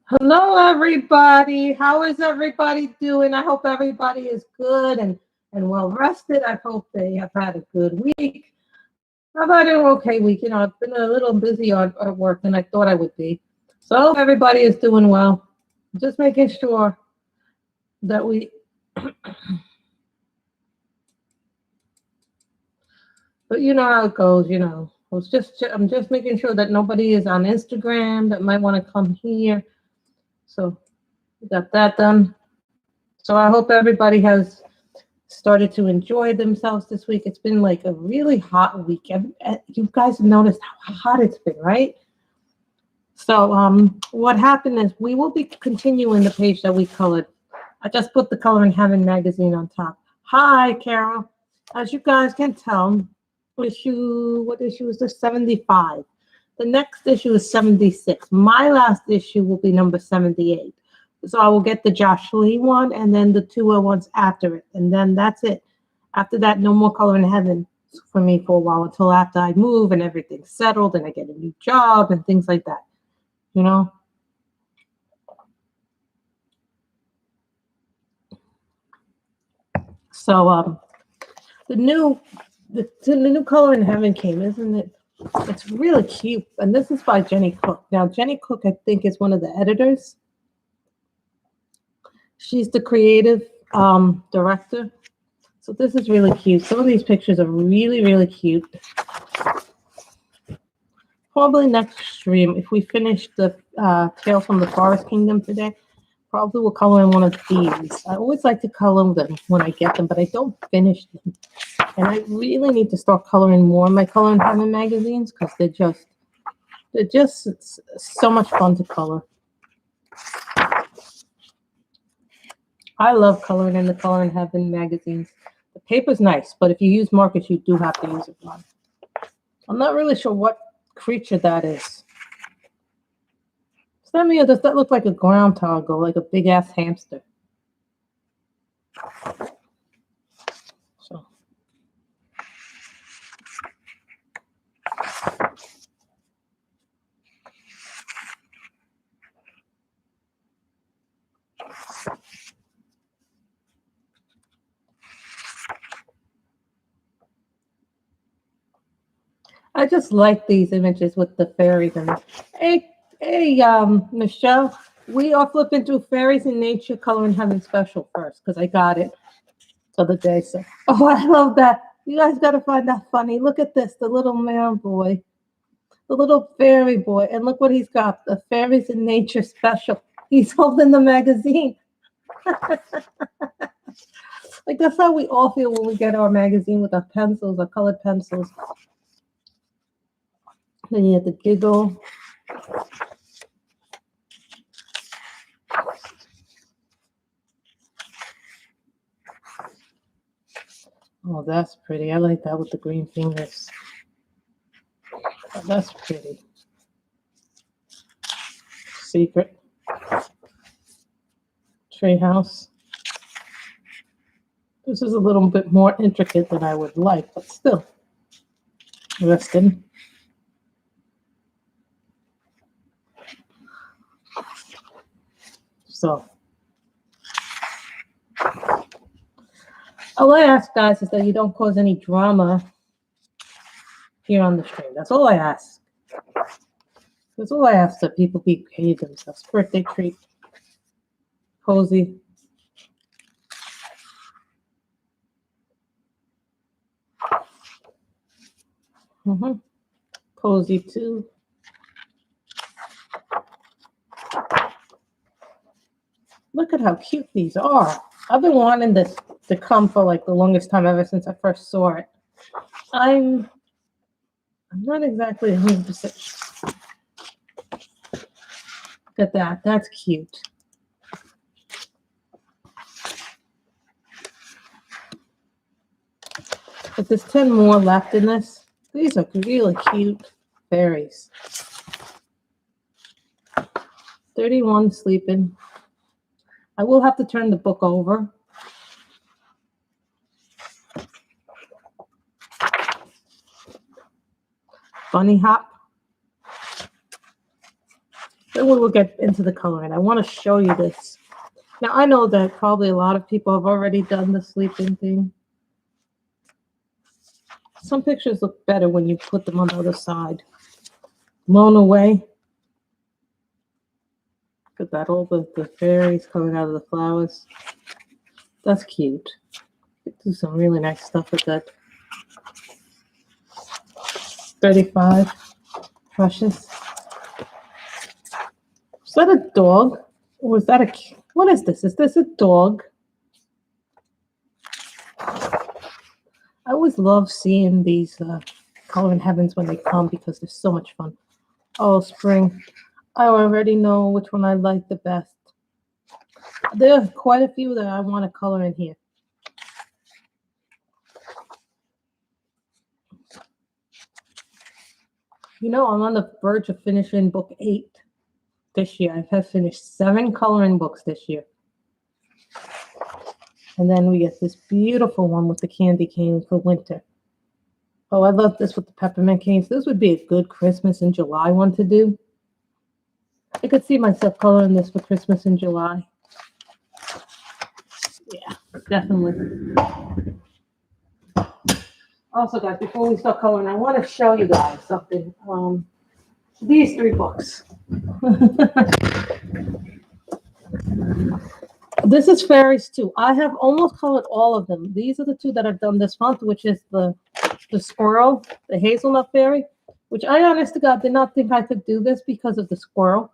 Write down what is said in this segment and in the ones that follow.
Hello, everybody. How is everybody doing? I hope everybody is good and well rested. I hope they have had a good week. I've had an okay week. I've been a little busy at work than I thought I would be. So I hope everybody is doing well. Just making sure that but you know how it goes. I'm just making sure that nobody is on Instagram that might want to come here. So we got that done. So I hope everybody has started to enjoy themselves this week. It's been like a really hot week. You guys have noticed how hot it's been, right? So what happened is we will be continuing the page that we colored. I just put the Color in Heaven magazine on top. Hi, Carol. As you guys can tell, what issue is this? 75. The next issue is 76. My last issue will be number 78. So I will get the Josh Lee one and then the 2 ones after it. And then that's it. After that, no more Color in Heaven for me for a while until after I move and everything's settled and I get a new job and things like that. You know? So the new Color in Heaven came, isn't it? It's really cute. And this is by Jenny Cook. Now, Jenny Cook, I think, is one of the editors. She's the creative director. So this is really cute. Some of these pictures are really, really cute. Probably next stream, if we finish the Tales from the Forest Kingdom today, probably will color in one of these. I always like to color them when I get them, but I don't finish them. And I really need to start coloring more in my Color in Heaven magazines because they're just so much fun to color. I love coloring in the Color in Heaven magazines. The paper's nice, but if you use markers, you do have to use it wrong. I'm not really sure what creature that is. Does that look like a groundhog or like a big ass hamster? So. I just like these images with the fairies in it. Hey, Michelle, we are flipping through Fairies in Nature Color in Heaven special first because I got it the other day. So, oh, I love that. You guys got to find that funny. Look at this, the little man boy, the little fairy boy, and look what he's got, the Fairies in Nature special. He's holding the magazine. Like that's how we all feel when we get our magazine with our pencils, our colored pencils. Then you have the giggle. Oh, that's pretty. I like that with the green fingers. Oh, that's pretty. Secret. Treehouse. This is a little bit more intricate than I would like, but still. Rested. So. All I ask, guys, is that you don't cause any drama here on the stream. That's all I ask. That's all I ask, that people behave themselves. Birthday treat. Cozy. Cozy too. Look at how cute these are. I've been wanting this to come for like the longest time, ever since I first saw it. I'm not exactly 100%. Look at that. That's cute. But there's 10 more left in this. These are really cute fairies. 31 sleeping. I will have to turn the book over. Bunny hop. Then we will get into the coloring. I want to show you this. Now, I know that probably a lot of people have already done the sleeping thing. Some pictures look better when you put them on the other side. Blown away. Look at that, all the fairies coming out of the flowers. That's cute. Do some really nice stuff with that. 35 brushes. Is that a dog? Or is that a... What is this? Is this a dog? I always love seeing these coloring heavens when they come because they're so much fun. Oh, spring. I already know which one I like the best. There are quite a few that I want to color in here. You know, I'm on the verge of finishing book 8 this year. I have finished 7 coloring books this year. And then we get this beautiful one with the candy cane for winter. Oh, I love this with the peppermint canes. This would be a good Christmas in July one to do. I could see myself coloring this for Christmas in July. Yeah, definitely. Also, guys, before we start coloring, I want to show you guys something. These 3 books. This is fairies too. I have almost colored all of them. These are the 2 that I've done this month, which is the squirrel, the hazelnut fairy, which I honest to God did not think I could do this because of the squirrel.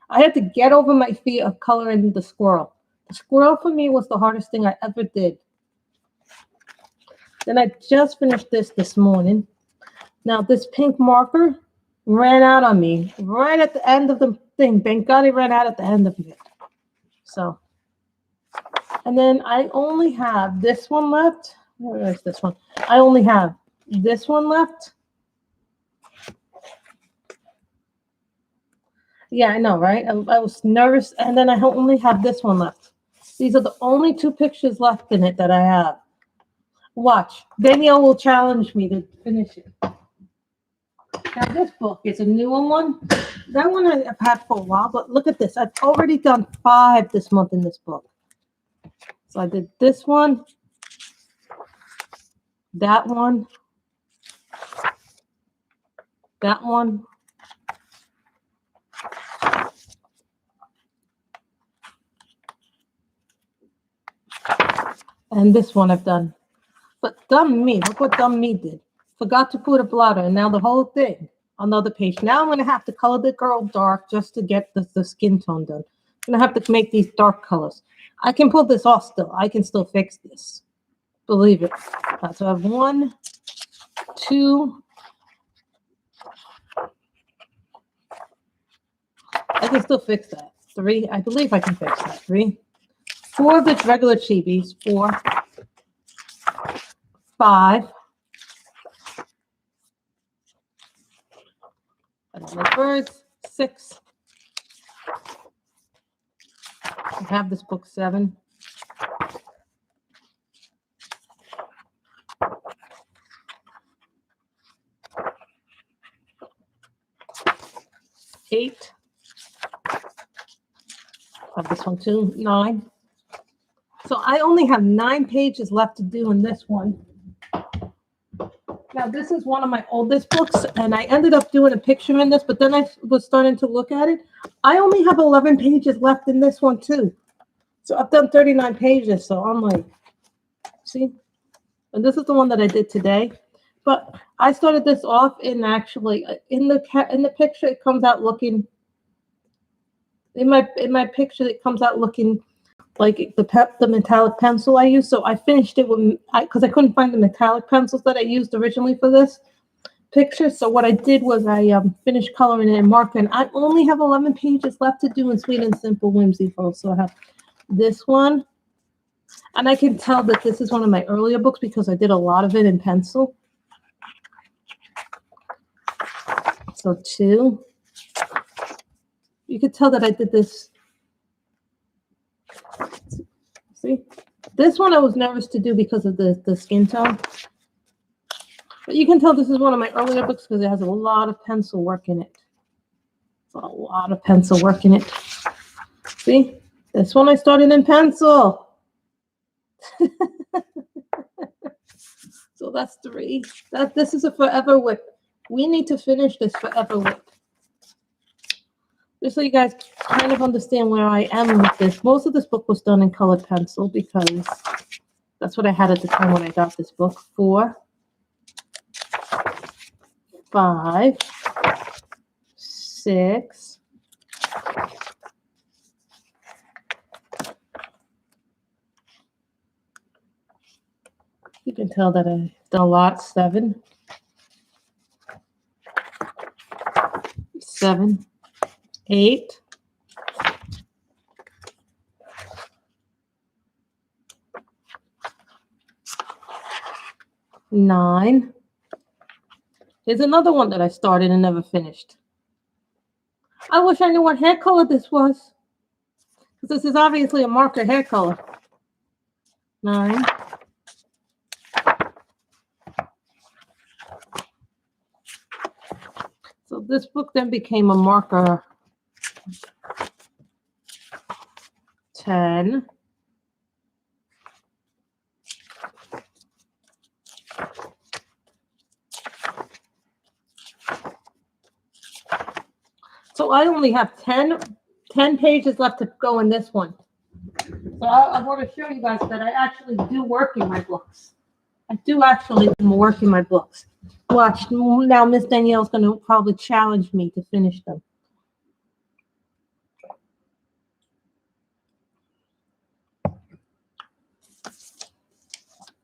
I had to get over my fear of coloring the squirrel. The squirrel for me was the hardest thing I ever did. Then I just finished this morning. Now this pink marker ran out on me right at the end of the thing. Thank God it ran out at the end of it. So, and then I only have this one left. Where is this one? I only have this one left. Yeah, I know, right? I was nervous, and then I only have this one left. These are the only 2 pictures left in it that I have. Watch. Danielle will challenge me to finish it. Now, this book is a newer one. That one I've had for a while, but look at this. I've already done 5 this month in this book. So I did this one, that one, that one, and this one I've done. But dumb me, look what dumb me did. Forgot to put a blotter, and now the whole thing on the other page. Now I'm going to have to color the girl dark just to get the skin tone done. I'm going to have to make these dark colors. I can pull this off still. I can still fix this. Believe it. So I have 1, 2. I can still fix that. 3. I believe I can fix that. 3. 4 of the regular chibis. 4. 5. And then the birds. 6. I have this book 7. 8. I have this one too. 9. So I only have 9 pages left to do in this one. Now, this is one of my oldest books, and I ended up doing a picture in this, but then I was starting to look at it. I only have 11 pages left in this one, too. So I've done 39 pages, so I'm like, see? And this is the one that I did today. But I started this off in actually, in the picture, it comes out looking, in my picture, it comes out looking like the metallic pencil I used. So I finished it with, because I couldn't find the metallic pencils that I used originally for this picture. So what I did was I finished coloring it and marking. I only have 11 pages left to do in Sweet and Simple Whimsyful. So I have this one. And I can tell that this is one of my earlier books because I did a lot of it in pencil. So 2. You could tell that I did this. See, this one I was nervous to do because of the skin tone. But you can tell this is one of my earlier books because it has a lot of pencil work in it. It's a lot of pencil work in it. See, this one I started in pencil. So that's 3. This is a forever whip. We need to finish this forever whip. Just so you guys kind of understand where I am with this. Most of this book was done in colored pencil because that's what I had at the time when I got this book. 4, 5, 6, you can tell that I've done a lot. 7, 7, 8, 9. Here's another one that I started and never finished. I wish I knew what hair color this was, because this is obviously a marker hair color. 9. So this book then became a marker 10. So I only have 10 pages left to go in this one. So I want to show you guys that I actually do work in my books. I do actually work in my books. Watch, now Miss Danielle's going to probably challenge me to finish them.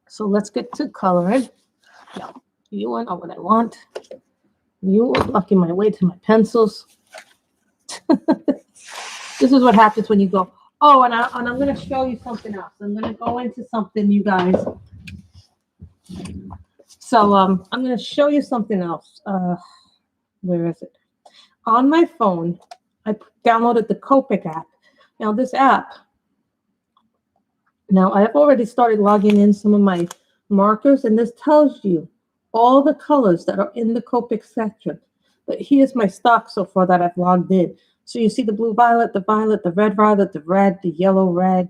So let's get to coloring. Now, you know what I want. You are blocking my way to my pencils. This is what happens when you go, oh, and I'm going to show you something else. I'm going to go into something, you guys. So I'm going to show you something else. Where is it? On my phone, I downloaded the Copic app. Now this app, now I've already started logging in some of my markers, and this tells you all the colors that are in the Copic section. But here's my stock so far that I've logged in. So you see the blue violet, the red violet, the red, the yellow red,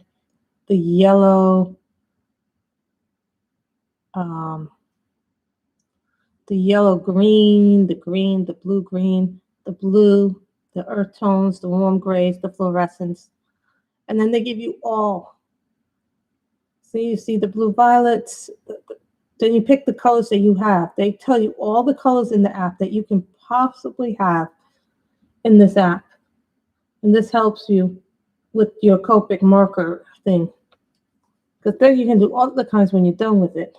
the yellow, green, the blue green, the blue, the earth tones, the warm grays, the fluorescence. And then they give you all. So you see the blue violets. Then you pick the colors that you have. They tell you all the colors in the app that you can possibly have in this app. And this helps you with your Copic marker thing. Because then you can do all the kinds when you're done with it.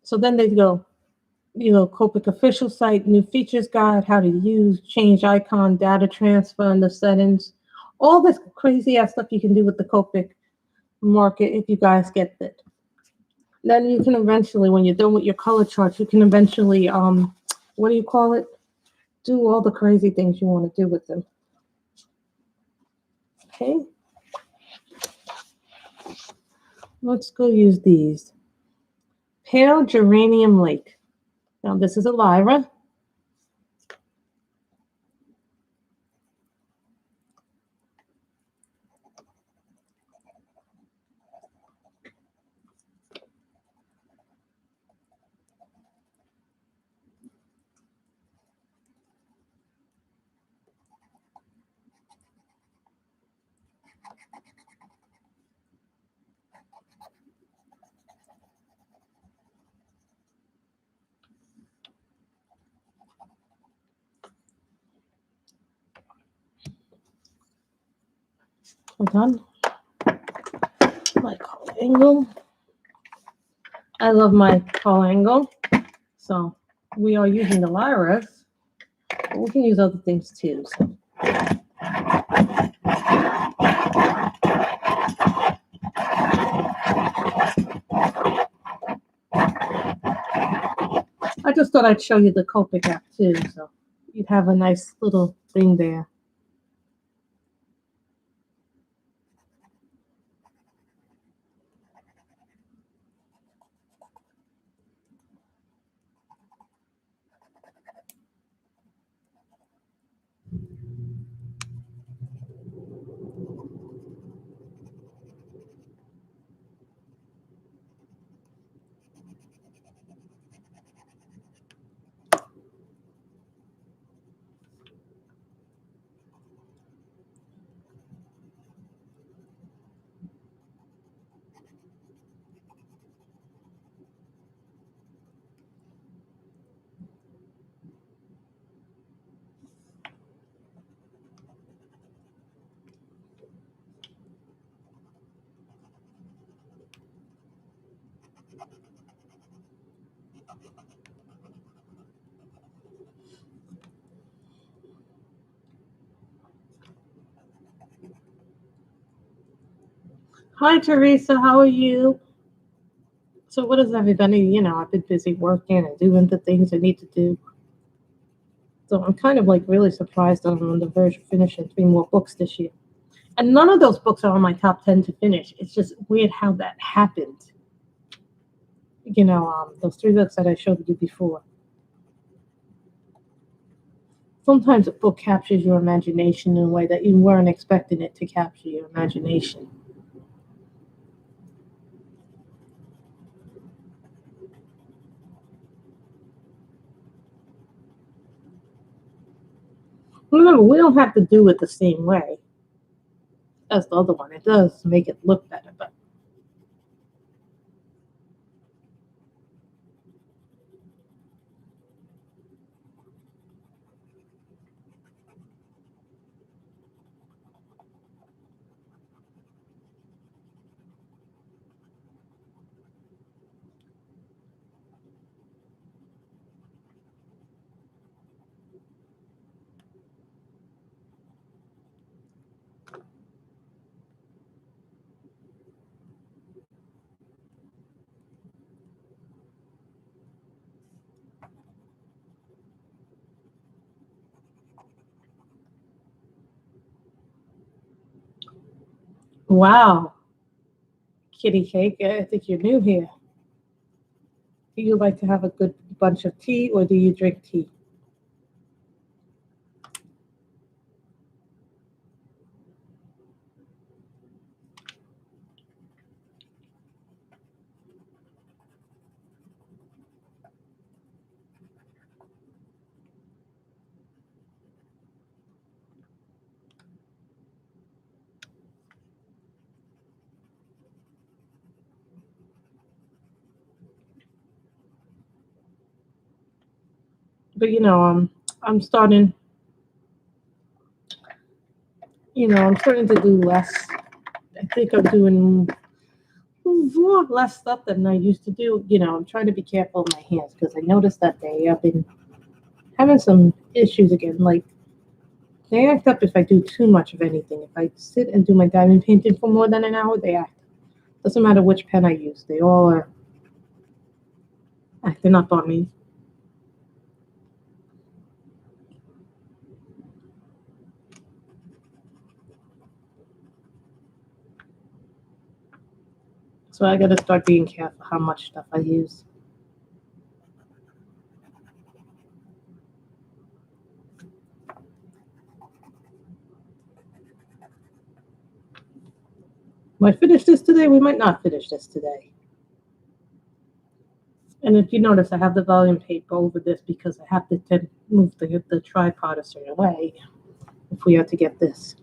So then they go, Copic official site, new features guide, how to use, change icon, data transfer in the settings. All this crazy ass stuff you can do with the Copic marker if you guys get it. Then you can eventually, when you're done with your color charts, you can eventually, what do you call it? Do all the crazy things you want to do with them. Okay. Let's go use these. Pale Geranium Lake. Now this is a Lyra. Hold on. My color angle. I love my color angle. So we are using the Lyras. But we can use other things too. So. I just thought I'd show you the Copic app too. So you'd have a nice little thing there. Hi, Teresa. How are you? So, what is everybody? I've been busy working and doing the things I need to do. So, I'm kind of like really surprised that I'm on the verge of finishing 3 more books this year. And none of those books are on my top 10 to finish. It's just weird how that happened. Those 3 books that I showed you before. Sometimes a book captures your imagination in a way that you weren't expecting it to capture your imagination. Remember, we don't have to do it the same way as the other one. It does make it look better, wow, kitty cake. I think you're new here. Do you like to have a good bunch of tea or do you drink tea? But I'm starting. I'm starting to do less. I think I'm doing more less stuff than I used to do. I'm trying to be careful of my hands because I noticed that I've been having some issues again. Like they act up if I do too much of anything. If I sit and do my diamond painting for more than an hour, they act. Doesn't matter which pen I use. They all are acting up on me. So I got to start being careful how much stuff I use. Might finish this today. We might not finish this today. And if you notice, I have the volume paper over this because I have to move the tripod a certain way if we are to get this.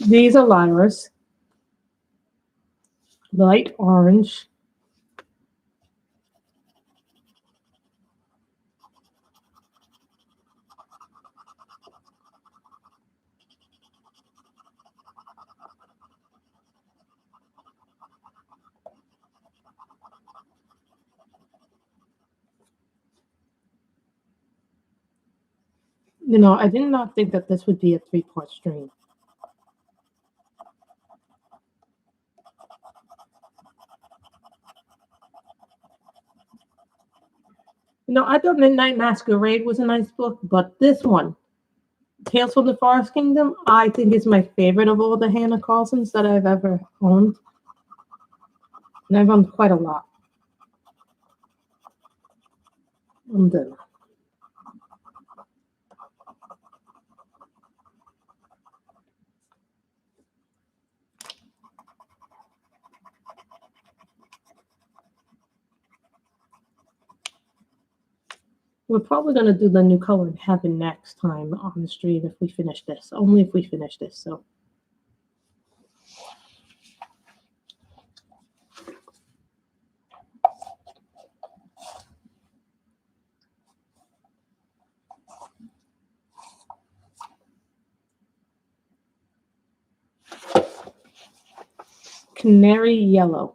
These are liners, light orange. I did not think that this would be a 3-part stream. I thought Midnight Masquerade was a nice book, but this one, Tales from the Forest Kingdom, I think is my favorite of all the Hannah Carlsons that I've ever owned. And I've owned quite a lot. I'm done. We're probably going to do the new color in heaven next time on the stream if we finish this. Only if we finish this. So. Canary yellow.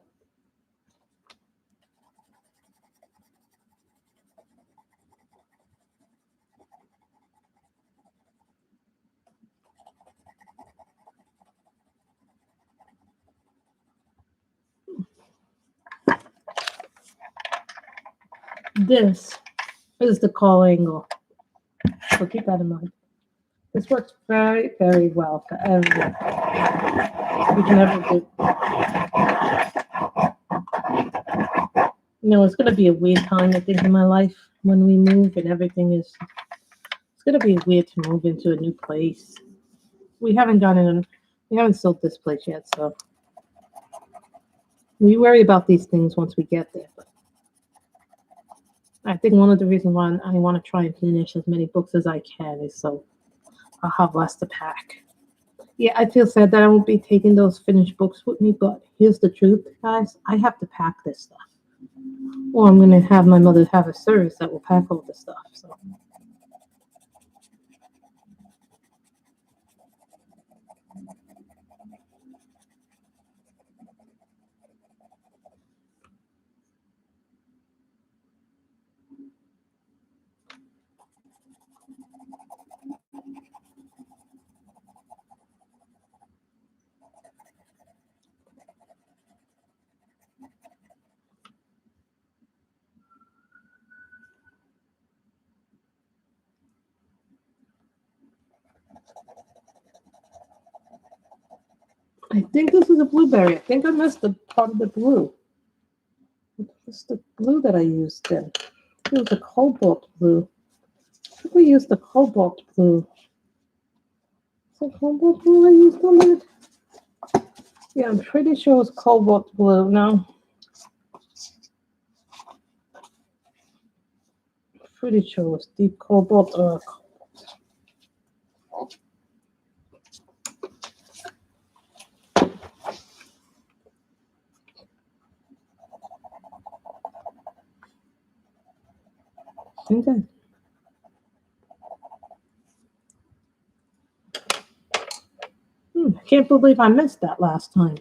This is the call angle. So keep that in mind. This works very, very well for everything you can ever do. You know, it's going to be a weird time, I think, in my life when we move and everything is. It's going to be weird to move into a new place. We haven't sold this place yet, so we worry about these things once we get there. But I think one of the reasons why I want to try and finish as many books as I can is so I'll have less to pack. Yeah, I feel sad that I won't be taking those finished books with me, but here's the truth, guys. I have to pack this stuff. Or I'm going to have my mother have a service that will pack all the stuff. So. I think this is a blueberry. I think I missed the part of the blue. It's the blue that I used then. It was a cobalt blue. I think we used the cobalt blue. Is it cobalt blue I used on it? Yeah, I'm pretty sure it was cobalt blue. No. Pretty sure it was deep cobalt or cobalt. Okay. I can't believe I missed that last time.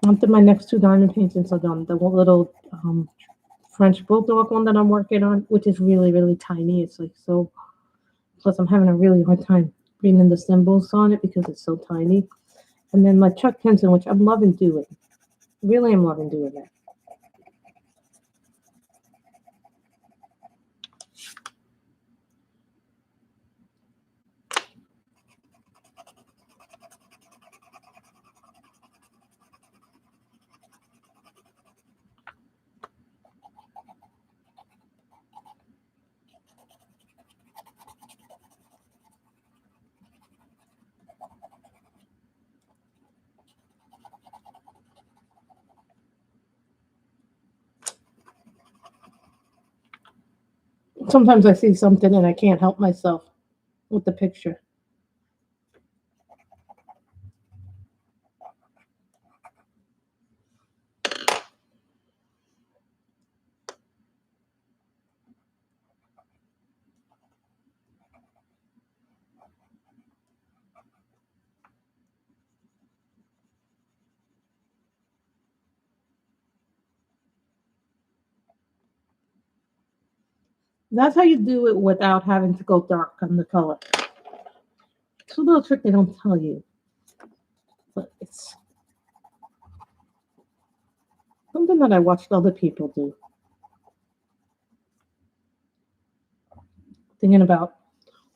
After my next two diamond paintings are done, the little French bulldog one that I'm working on, which is really, really tiny. It's like so. Plus, I'm having a really hard time reading the symbols on it because it's so tiny. And then my Chuck Henson, which I'm loving doing. Really, I'm loving doing that. Sometimes I see something and I can't help myself with the picture. That's how you do it without having to go dark on the color. It's a little trick they don't tell you, but it's something that I watched other people do. Thinking about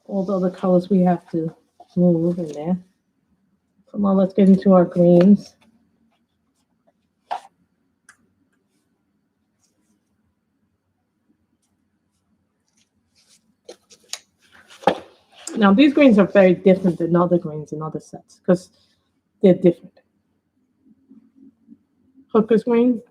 all the other colors we have to move in there. So now let's get into our greens. Now, these grains are very different than other grains in other sets because they're different. Hooker's grain.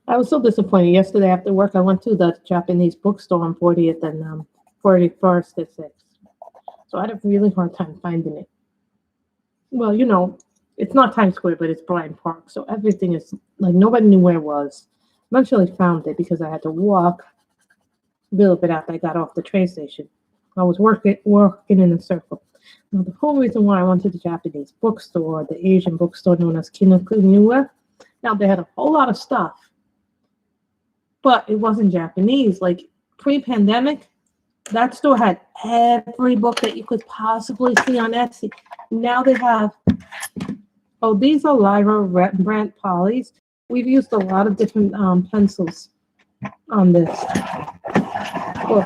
I was so disappointed. Yesterday after work, I went to the Japanese bookstore on 40th and 41st at 6. So I had a really hard time finding it. Well, you know, it's not Times Square, but it's Bryant Park. So everything is like nobody knew where it was. Eventually found it because I had to walk a little bit after I got off the train station. I was working in a circle. Now, the whole reason why I went to the Japanese bookstore, the Asian bookstore known as Kinokuniwa, now they had a whole lot of stuff, but it wasn't Japanese. Like pre-pandemic, that store had every book that you could possibly see on Etsy. Now they have, oh, these are Lyra Brandt polys. We've used a lot of different pencils on this book.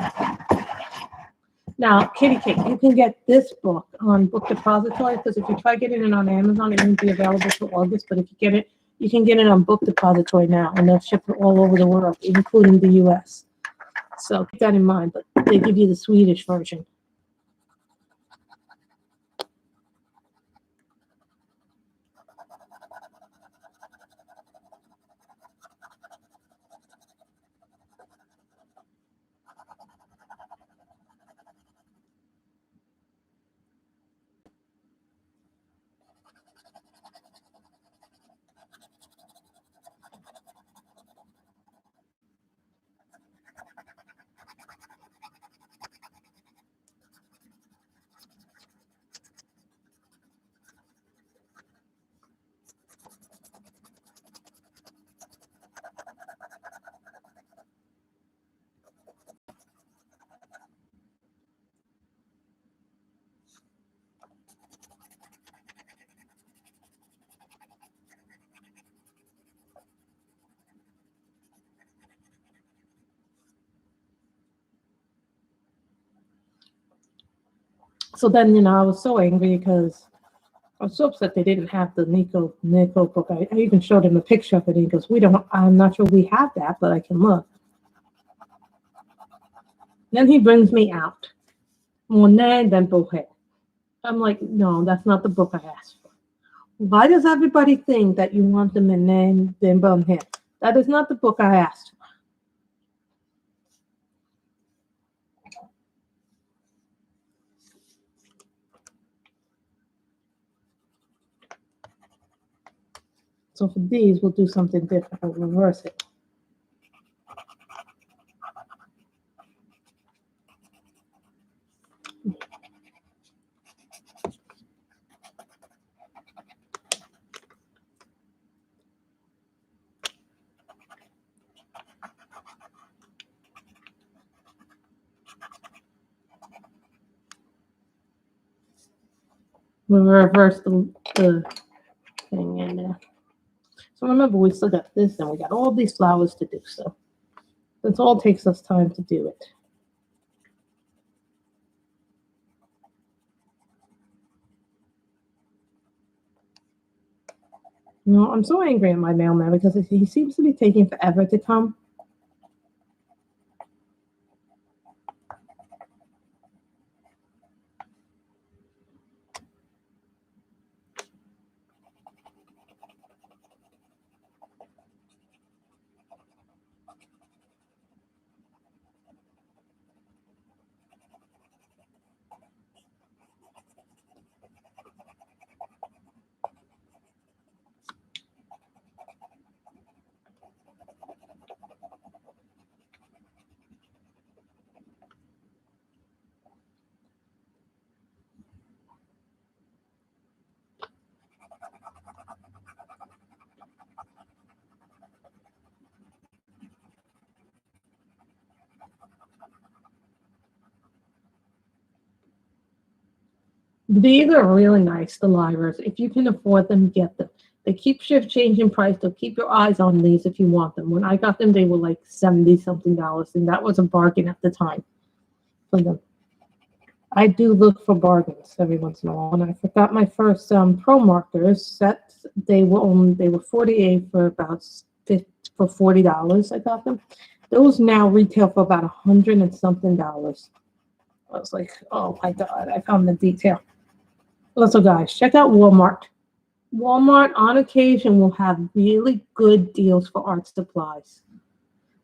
Now, Kitty Cake, you can get this book on Book Depository because if you try getting it on Amazon, it won't be available till August. But if you get it, you can get it on Book Depository now, and they'll ship it all over the world, including the U.S. So keep that in mind. But they give you the Swedish version. So then, you know, I was so angry because I was so upset they didn't have the Nico book. I even showed him a picture of it. And he goes, I'm not sure we have that, but I can look. Then he brings me out. Monet then Bohe. I'm like, no, that's not the book I asked for. Why does everybody think that you want the Monet then Bohe? That is not the book I asked for. So for these, we'll do something different. We'll reverse it. We'll reverse the thing in there. So remember, we still got this, and we got all these flowers to do. So this all takes us time to do it. No, I'm so angry at my mailman because he seems to be taking forever to come. These are really nice, the Lyras. If you can afford them, get them. They keep changing price. They'll keep your eyes on these if you want them. When I got them, they were like $70-something, and that was a bargain at the time for them. I do look for bargains every once in a while. And I forgot my first Pro Markers sets. They were 48 for about $40. I got them. Those now retail for about $100 and something. I was like, oh my God, I found the detail. Also, guys, check out Walmart. Walmart, on occasion, will have really good deals for art supplies.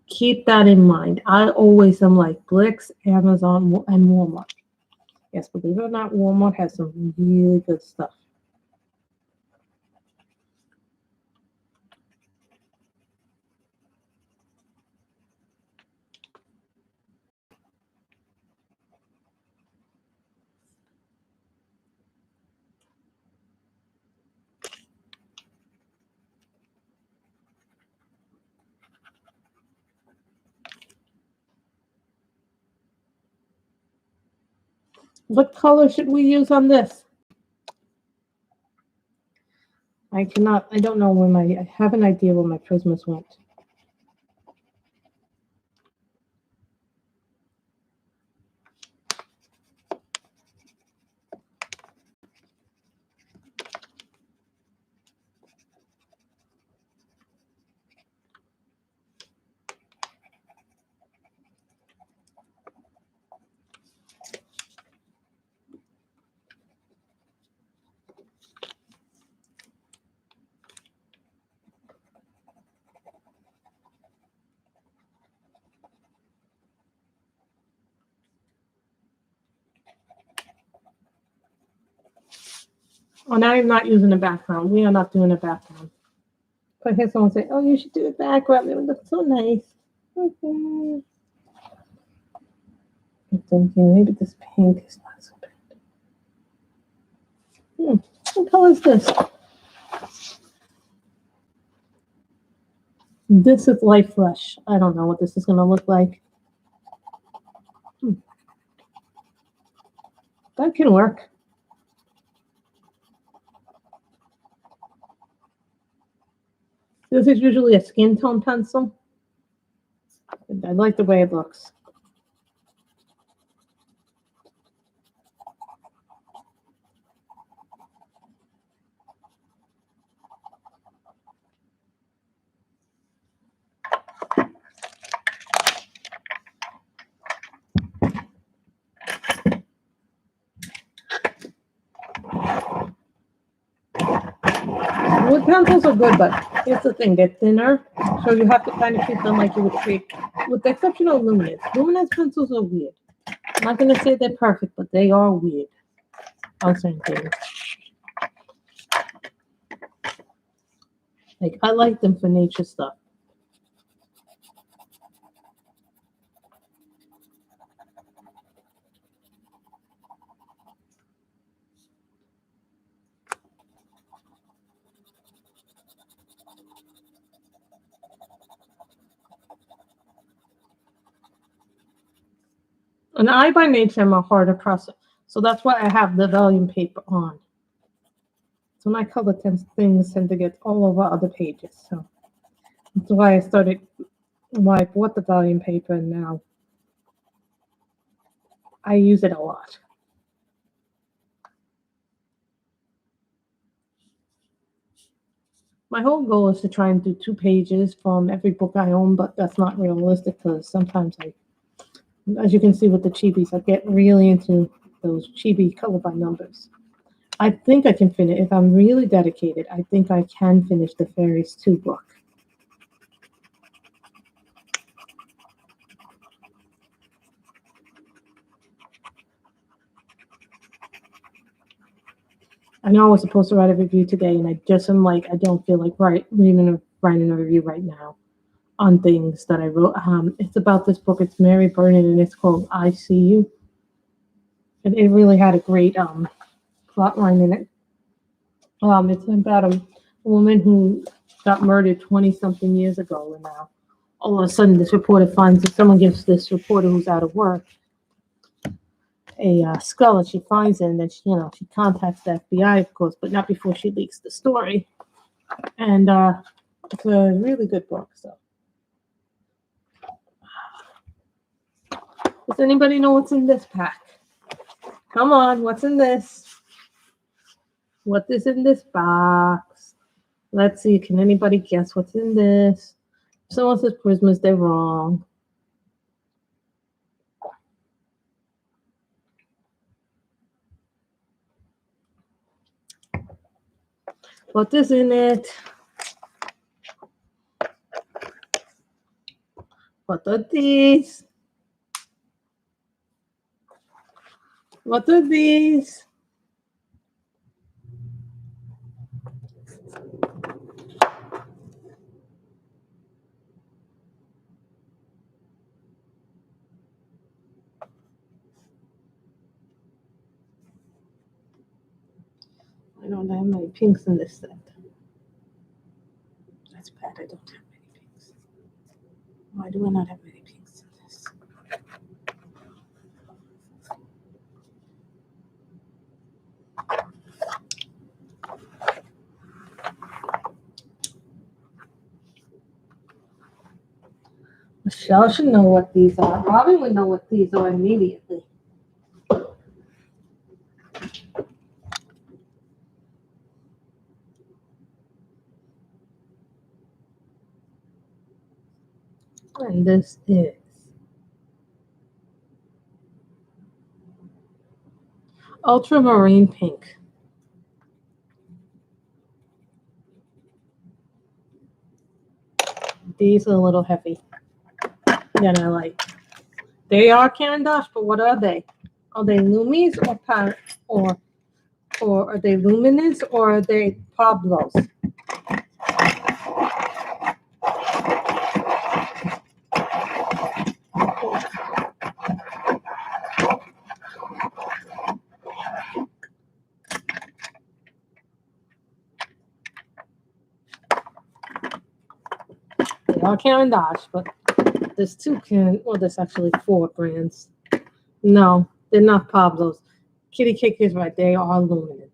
Keep that in mind. I always am like Blix, Amazon, and Walmart. Yes, believe it or not, Walmart has some really good stuff. What color should we use on this? I don't know where I have an idea where my Prismas went. Oh, now I'm not using a background. We are not doing a background. But I hear someone say, oh, you should do a background. It would look so nice. Okay. I'm thinking maybe this pink is not so bad. What color is this? This is Light Flesh. I don't know what this is going to look like. That can work. This is usually a skin tone pencil. I like the way it looks. Wood pencils are good, but here's the thing, they're thinner, so you have to kind of treat them like you would treat, with the exception of luminance. Luminance pencils are weird. I'm not going to say they're perfect, but they are weird. I'll say things. Like, I like them for nature stuff. And I, by nature, am a harder presser. So that's why I have the vellum paper on. So my color things tend to get all over other pages. So that's why I bought the vellum paper, and now I use it a lot. My whole goal is to try and do 2 pages from every book I own, but that's not realistic because sometimes as you can see with the chibis, I get really into those chibi color by numbers. I think I can finish, if I'm really dedicated, I think I can finish the Fairies 2 book. I know I was supposed to write a review today, and I just am like, I don't feel like writing a review right now on things that I wrote. It's about this book. It's Mary Burnett, and it's called I See You. And it really had a great plot line in it. It's about a woman who got murdered 20-something years ago, and now all of a sudden this reporter finds that someone gives this reporter who's out of work skull and she finds it, and then she contacts the FBI, of course, but not before she leaks the story. And it's a really good book. So, does anybody know what's in this pack? Come on, what's in this? What is in this box? Let's see. Can anybody guess what's in this? If someone says Christmas, they're wrong. What is in it? What are these? What are these? I don't have many pinks in this set. That's bad. I don't have many pinks. Why do I not have many pinks in this? Michelle should know what these are. Robin would know what these are immediately. And this is ultramarine pink. These are a little heavy than I like. They are Canon Dash, but what are they? Are they Lumis or are they Luminous or are they Pablos? They are Canon Dash, but there's there's actually 4 brands. No, they're not Pablos. Kitty Cake is right. They are Luminous.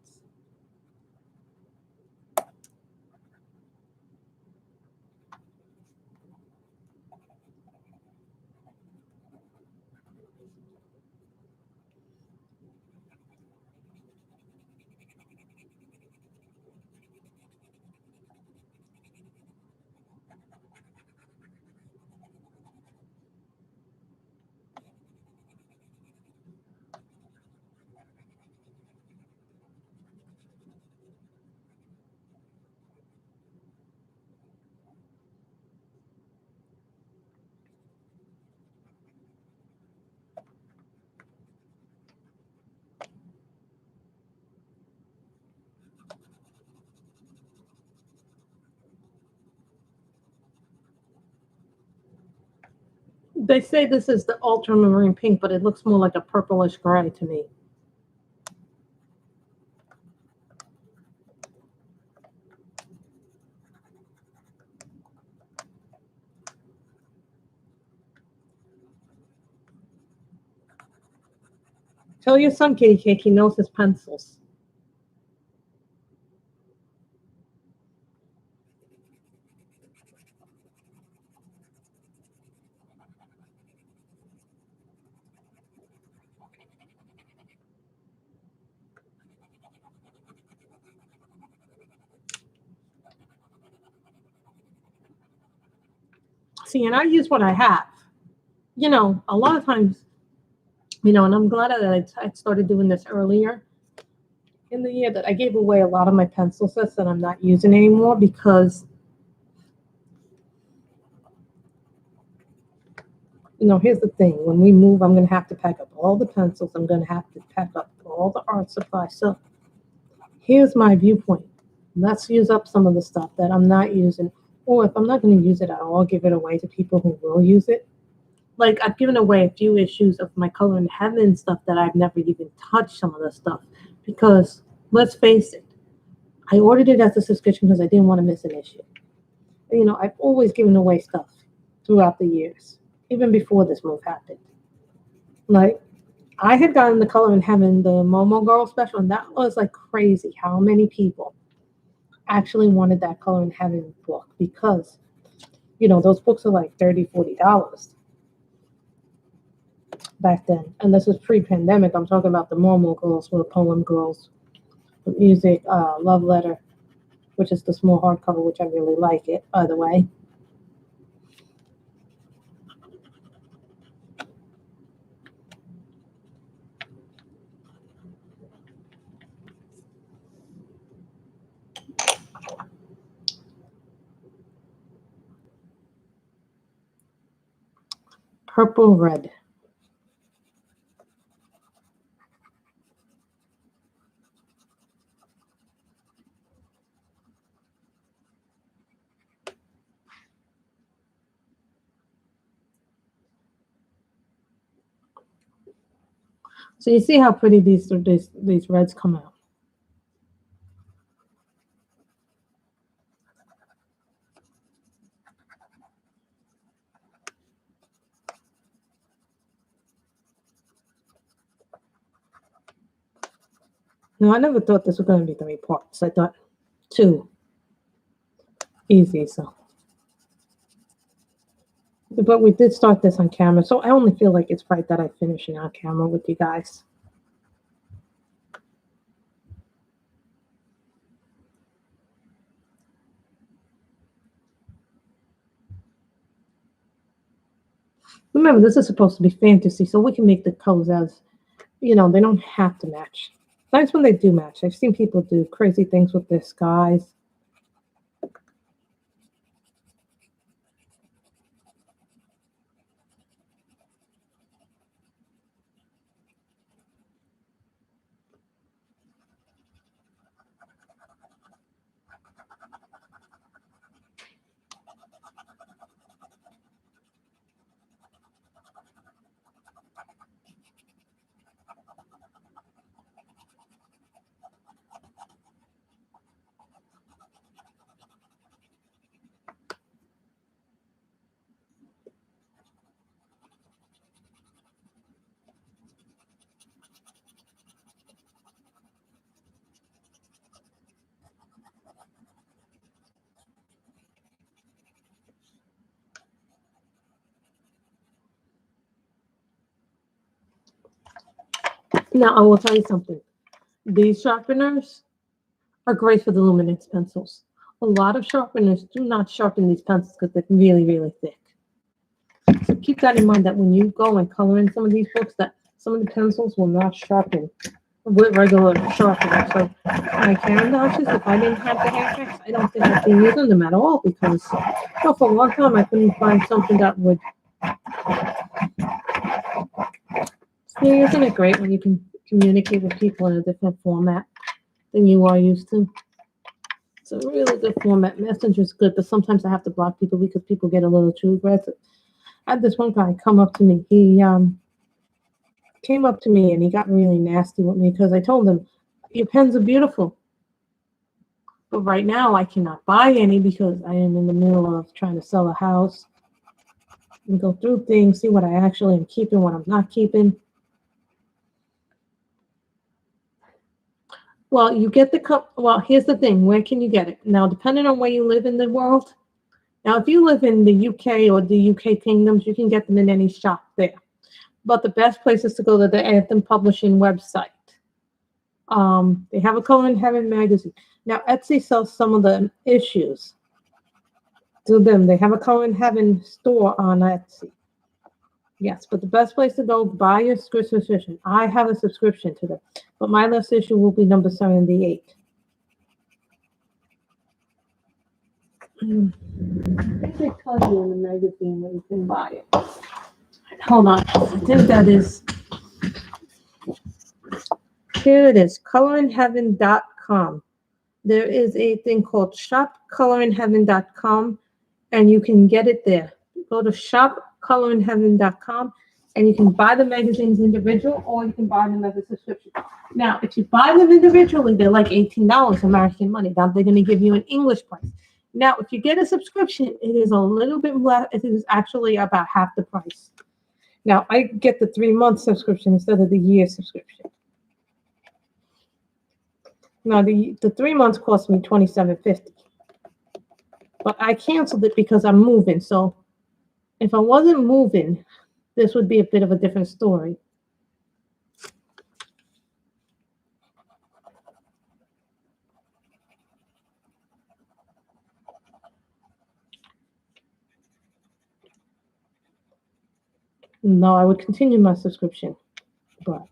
They say this is the ultramarine pink, but it looks more like a purplish gray to me. Tell your son, Kitty Cake, he knows his pencils. See, and I use what I have. A lot of times, and I'm glad that I started doing this earlier in the year, that I gave away a lot of my pencil sets that I'm not using anymore because, here's the thing. When we move, I'm going to have to pack up all the pencils. I'm going to have to pack up all the art supplies. So here's my viewpoint. Let's use up some of the stuff that I'm not using. Or if I'm not going to use it at all, I'll give it away to people who will use it. Like, I've given away a few issues of my Color in Heaven stuff that I've never even touched some of the stuff. Because, let's face it, I ordered it as a subscription because I didn't want to miss an issue. I've always given away stuff throughout the years, even before this move happened. Like, I had gotten the Color in Heaven, the Momo Girl special, and that was like crazy how many people actually wanted that Color in Heaven book because, you know, those books are like $30, $40 back then. And this is pre-pandemic. I'm talking about the Momo Girls, or the Poem Girls, the music, Love Letter, which is the small hardcover, which I really like it, by the way. Purple Red. So you see how pretty these reds come out. No, I never thought this was going to be 3 parts. I thought 2. Easy, so. But we did start this on camera, so I only feel like it's right that I finish it on camera with you guys. Remember, this is supposed to be fantasy, so we can make the colors as, you know, they don't have to match. Nice when they do match. I've seen people do crazy things with their skies. Now, I will tell you something. These sharpeners are great for the luminance pencils. A lot of sharpeners do not sharpen these pencils because they're really, really thick. So keep that in mind that when you go and color in some of these books, that some of the pencils will not sharpen with regular sharpeners. So my Canon Dashes, if I didn't have the hair tricks, I don't think I'd be using them at all because for a long time I couldn't find something that would. So isn't it great when you can communicate with people in a different format than you are used to? It's a really good format. Messenger's good, but sometimes I have to block people because people get a little too aggressive. I had this one guy come up to me. He came up to me and he got really nasty with me because I told him, your pens are beautiful. But right now I cannot buy any because I am in the middle of trying to sell a house and go through things, see what I actually am keeping, what I'm not keeping. Well, you get well, here's the thing. Where can you get it? Now, depending on where you live in the world. Now, if you live in the UK or the UK kingdoms, you can get them in any shop there. But the best place is to go to the Anthem Publishing website. They have a Color in Heaven magazine. Now, Etsy sells some of the issues to them. They have a Color in Heaven store on Etsy. Yes, but the best place to go, buy your subscription. I have a subscription to them, but my last issue will be number 78. I think they tell you in the magazine where you can buy it. Hold on, I think that is. Here it is, colorinheaven.com. There is a thing called shopcolorinheaven.com, and you can get it there. Go to shopcolorinheaven.com, and you can buy the magazines individual, or you can buy them as a subscription. Now, if you buy them individually, they're like $18 American money. Now, they're going to give you an English price. Now, if you get a subscription, it is a little bit less. It is actually about half the price. Now I get the 3-month subscription instead of the year subscription. Now the 3 months cost me $27.50, but I canceled it because I'm moving. So if I wasn't moving, this would be a bit of a different story. No, I would continue my subscription, but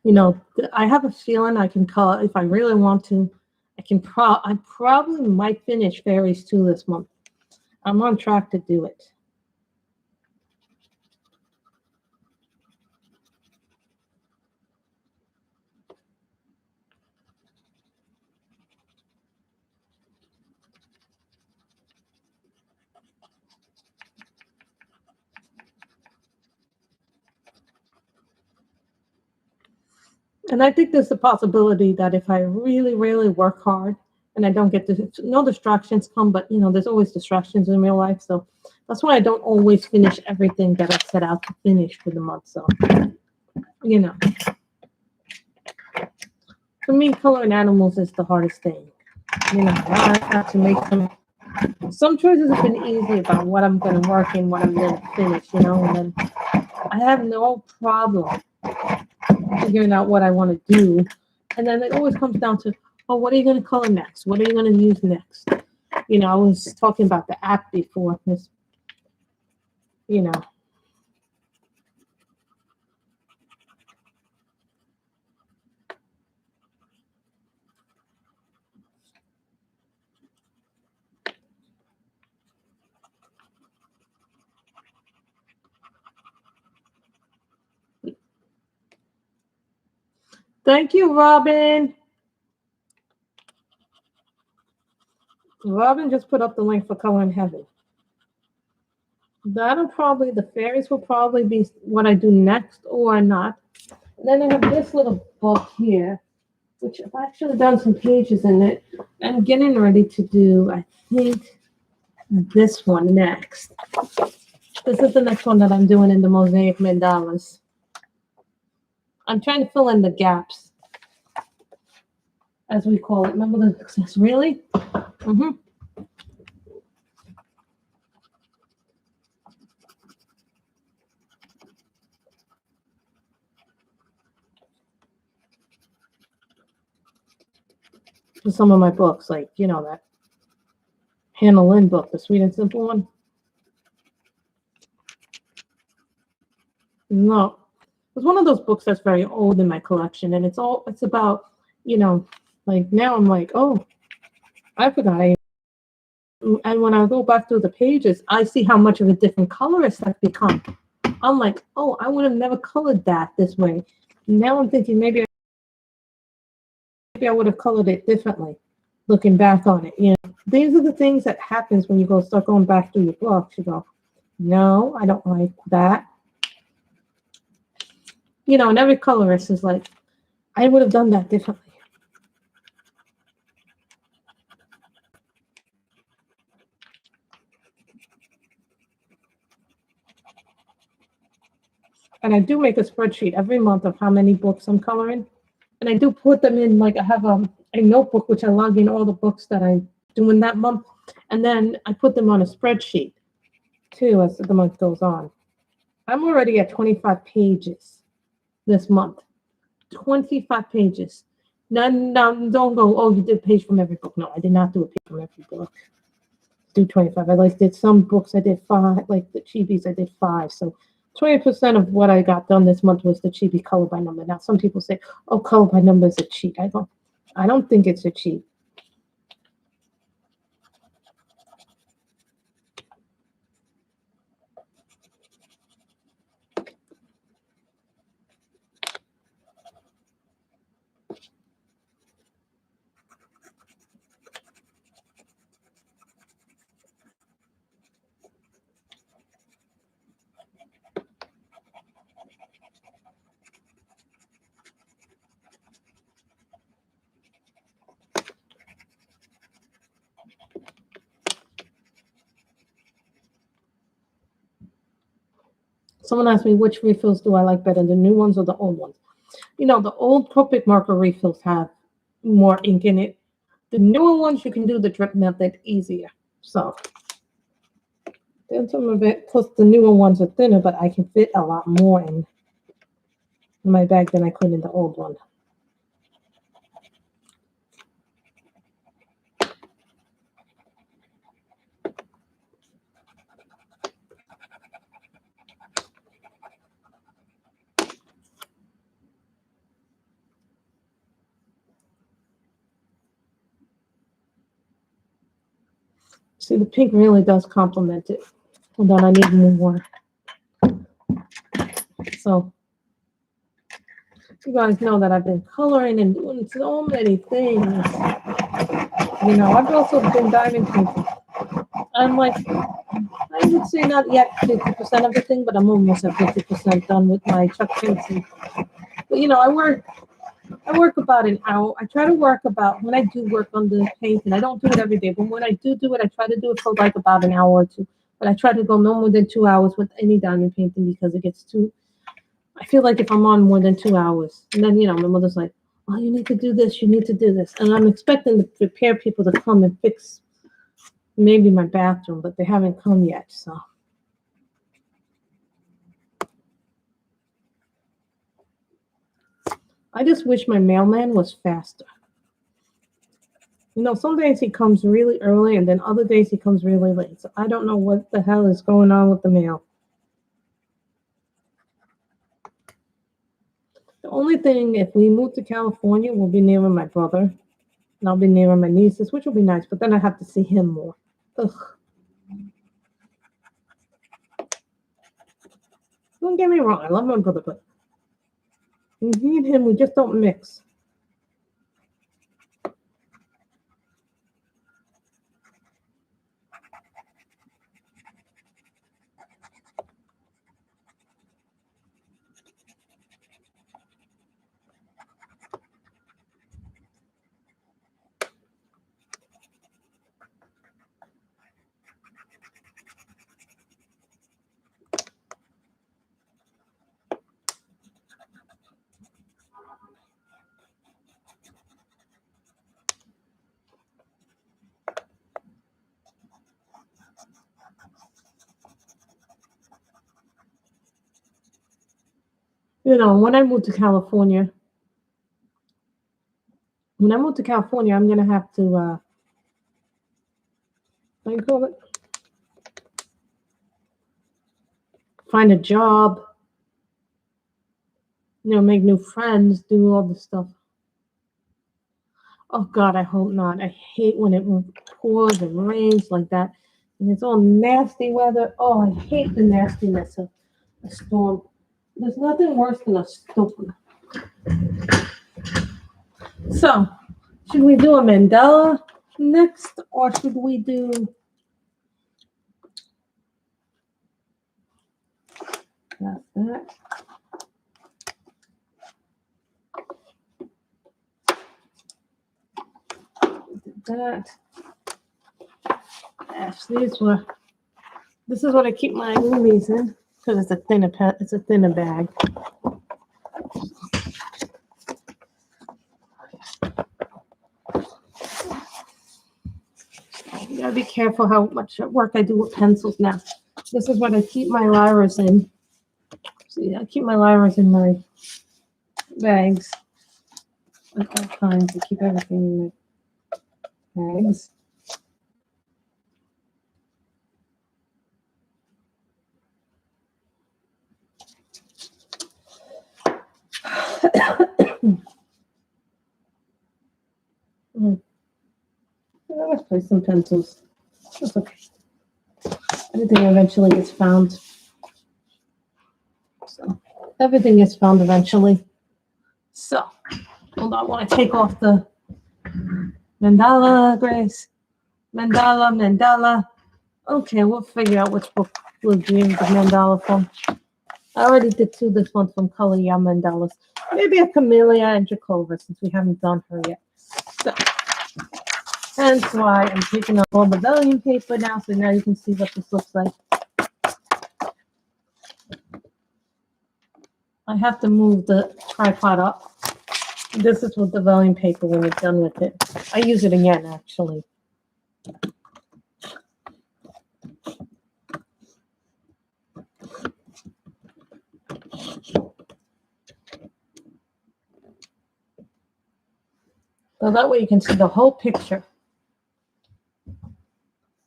you know, I have a feeling I can call if I really want to. I probably might finish Fairies 2 this month. I'm on track to do it. And I think there's a possibility that if I really, really work hard and I don't get no distractions come, but you know, there's always distractions in real life. So that's why I don't always finish everything that I set out to finish for the month. So, you know, for me, coloring animals is the hardest thing. You know, I have to make some choices have been easy about what I'm going to work and what I'm going to finish, you know, and then I have no problem figuring out what I want to do. And then it always comes down to, oh, what are you going to color next? What are you going to use next? You know, I was talking about the app before this, you know. Thank you, Robin. Robin just put up the link for Color in Heaven. The fairies will probably be what I do next or not. And then I have this little book here, which I've actually done some pages in it. I'm getting ready to do, I think, this one next. This is the next one that I'm doing in the mosaic mandalas. I'm trying to fill in the gaps, as we call it. Remember the success? Really? Mm-hmm. For some of my books, like, you know, that Hannah Lynn book, the Sweet and Simple one. No, it's one of those books that's very old in my collection, and it's about, you know, like now I'm like, oh, I forgot. And when I go back through the pages, I see how much of a different colorist I've become. I'm like, oh, I would have never colored that this way. Now I'm thinking maybe I would have colored it differently, looking back on it. You know, these are the things that happens when you start going back through your books. You go, no, I don't like that. You know, and every colorist is like, I would have done that differently. And I do make a spreadsheet every month of how many books I'm coloring. And I do put them in, like I have a notebook which I log in all the books that I'm doing that month. And then I put them on a spreadsheet too as the month goes on. I'm already at 25 pages this month. 25 pages. Now, don't go, oh, you did a page from every book. No, I did not do a page from every book. Do 25. I did some books, I did 5, like the Chibis, I did 5. So 20% of what I got done this month was the Chibi color by number. Now, some people say, oh, color by number is a cheat. I don't think it's a cheat. Someone asked me which refills do I like better, the new ones or the old ones. You know, the old Copic marker refills have more ink in it. The newer ones, you can do the drip method easier. So then some of it, plus the newer ones are thinner, but I can fit a lot more in my bag than I could in the old one. See, the pink really does complement it. And then I need more. So you guys know that I've been coloring and doing so many things. You know, I've also been diamond painting. I'm like, I would say not yet 50% of the thing, but I'm almost at 50% done with my Chuck Pencil. But you know, I work about an hour. I try to work about, when I do work on the painting, I don't do it every day, but when I do it, I try to do it for like about an hour or two. But I try to go no more than 2 hours with any diamond painting because it gets too, I feel like if I'm on more than 2 hours, and then, you know, my mother's like, oh, you need to do this, you need to do this. And I'm expecting the repair people to come and fix maybe my bathroom, but they haven't come yet, so. I just wish my mailman was faster. You know, some days he comes really early and then other days he comes really late. So I don't know what the hell is going on with the mail. The only thing, if we move to California, we'll be nearer my brother. And I'll be nearer my nieces, which will be nice, but then I have to see him more. Ugh. Don't get me wrong, I love my brother, but me and him, we just don't mix. You know, when I move to California, I'm going to have to, what do you call it? Find a job, you know, make new friends, do all this stuff. Oh God, I hope not. I hate when it pours and rains like that. And it's all nasty weather. Oh, I hate the nastiness of a storm. There's nothing worse than a storm. So, should we do a mandala next, or should we do that? That. Yes, this is what I keep my movies in because it's a thinner bag. You gotta be careful how much work I do with pencils now. This is what I keep my Lyras in. See, I keep my Lyras in my bags at all times. I keep everything in my bags. Let's play some pencils. That's okay. Everything eventually gets found. So everything gets found eventually. So hold on, I want to take off the mandala, Grace. Mandala. Okay, we'll figure out which book we'll do the mandala from. I already did two this month from Color Ya Mandalas. Maybe a Camellia and Jacova since we haven't done her yet. So hence why I'm taking up all the vellum paper now, so now you can see what this looks like. I have to move the tripod up. This is with the vellum paper when you're done with it. I use it again, actually. So that way you can see the whole picture.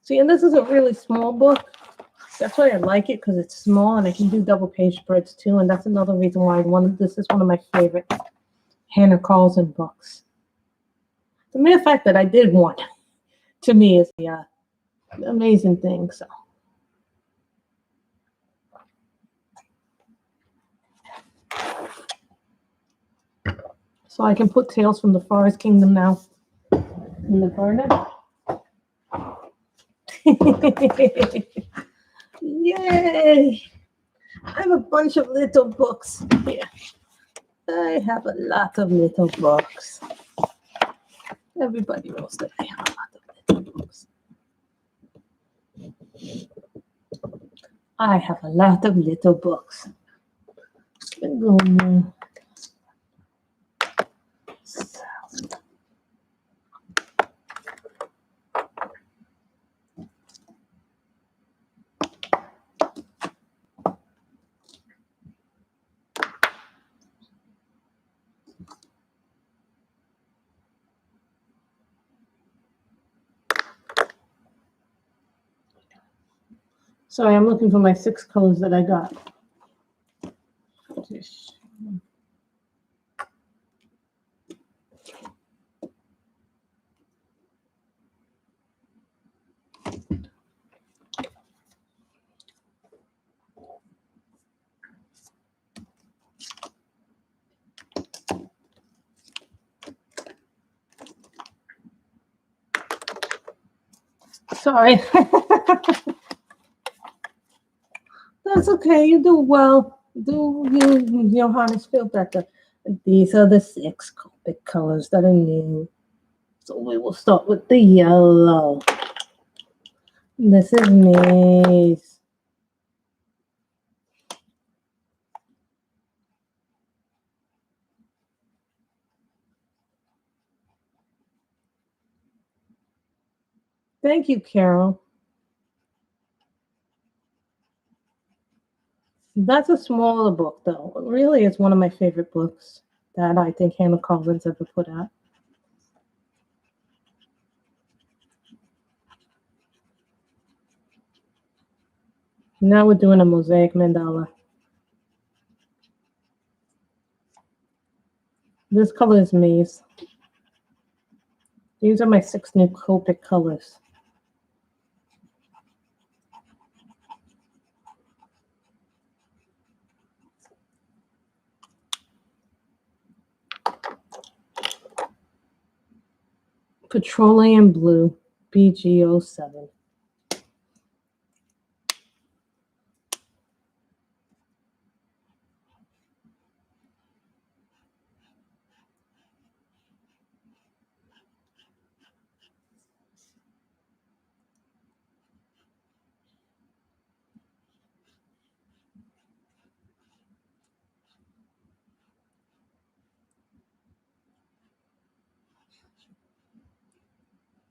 See, and this is a really small book. That's why I like it, because it's small and I can do double page spreads too. And that's another reason why this is one of my favorite Hannah Carlson books. The mere fact that I did one, to me, is the amazing thing. So I can put Tales from the Forest Kingdom now in the burner. Yay! I have a bunch of little books here. I have a lot of little books. Everybody knows that I have a lot of little books. I have a lot of little books. Sorry, I'm looking for my 6 colors that I got. Sorry. That's okay. You do well. Do you, Johannes, feel better? These are the 6 Copic colors that are new. So we will start with the yellow. This is nice. Thank you, Carol. That's a smaller book, though. It really is one of my favorite books that I think Hannah Carlson's ever put out. Now we're doing a mosaic mandala. This color is maize. These are my 6 new Copic colors. Petroleum Blue, BG07.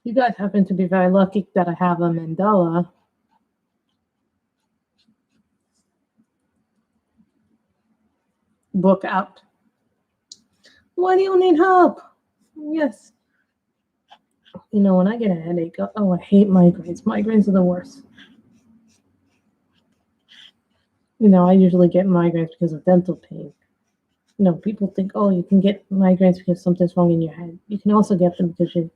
You guys happen to be very lucky that I have a mandala. Book out. Why do you need help? Yes. You know, when I get a headache, oh, I hate migraines. Migraines are the worst. You know, I usually get migraines because of dental pain. You know, people think, oh, you can get migraines because something's wrong in your head. You can also get them because you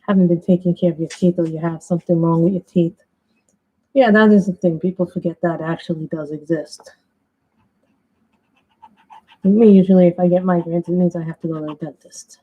haven't been taking care of your teeth or you have something wrong with your teeth. Yeah, that is the thing. People forget that actually does exist. Me, usually, if I get migraines, it means I have to go to the dentist.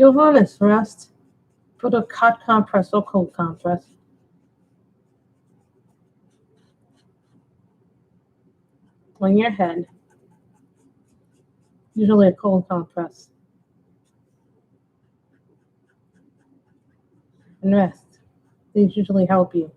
Your Highness, rest. Put a hot compress or cold compress. On your head. Usually a cold compress. And rest. These usually help you.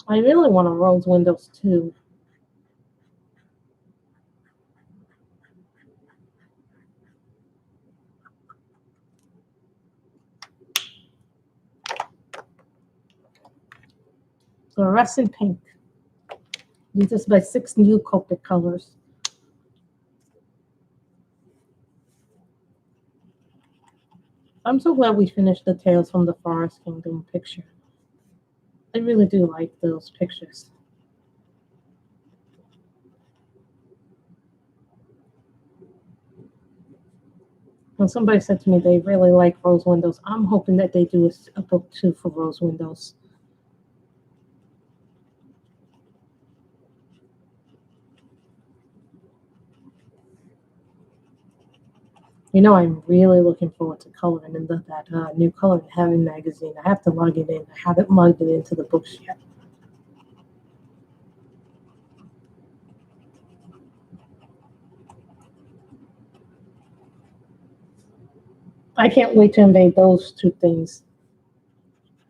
I really want to rose windows too. Fluorescent pink. These are by 6 new Copic colors. I'm so glad we finished the Tales from the Forest Kingdom picture. I really do like those pictures. When somebody said to me they really like rose windows, I'm hoping that they do a book too for rose windows. You know, I'm really looking forward to coloring in that new Coloring Heaven magazine. I have to log it in. I haven't logged it into the books yet. I can't wait to invade those 2 things.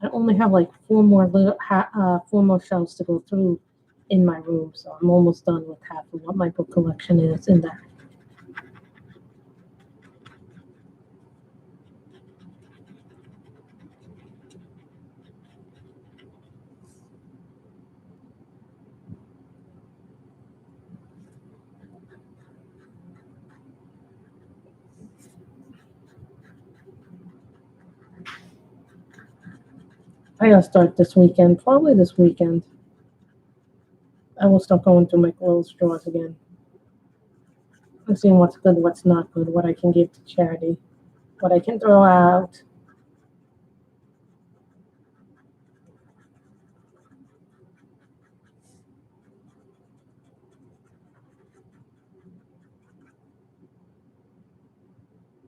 I only have like 4 more shelves to go through in my room, so I'm almost done with half of what my book collection is in there. I gotta start this weekend, probably this weekend. I will start going through my clothes drawers again. I'm seeing what's good, what's not good, what I can give to charity, what I can throw out.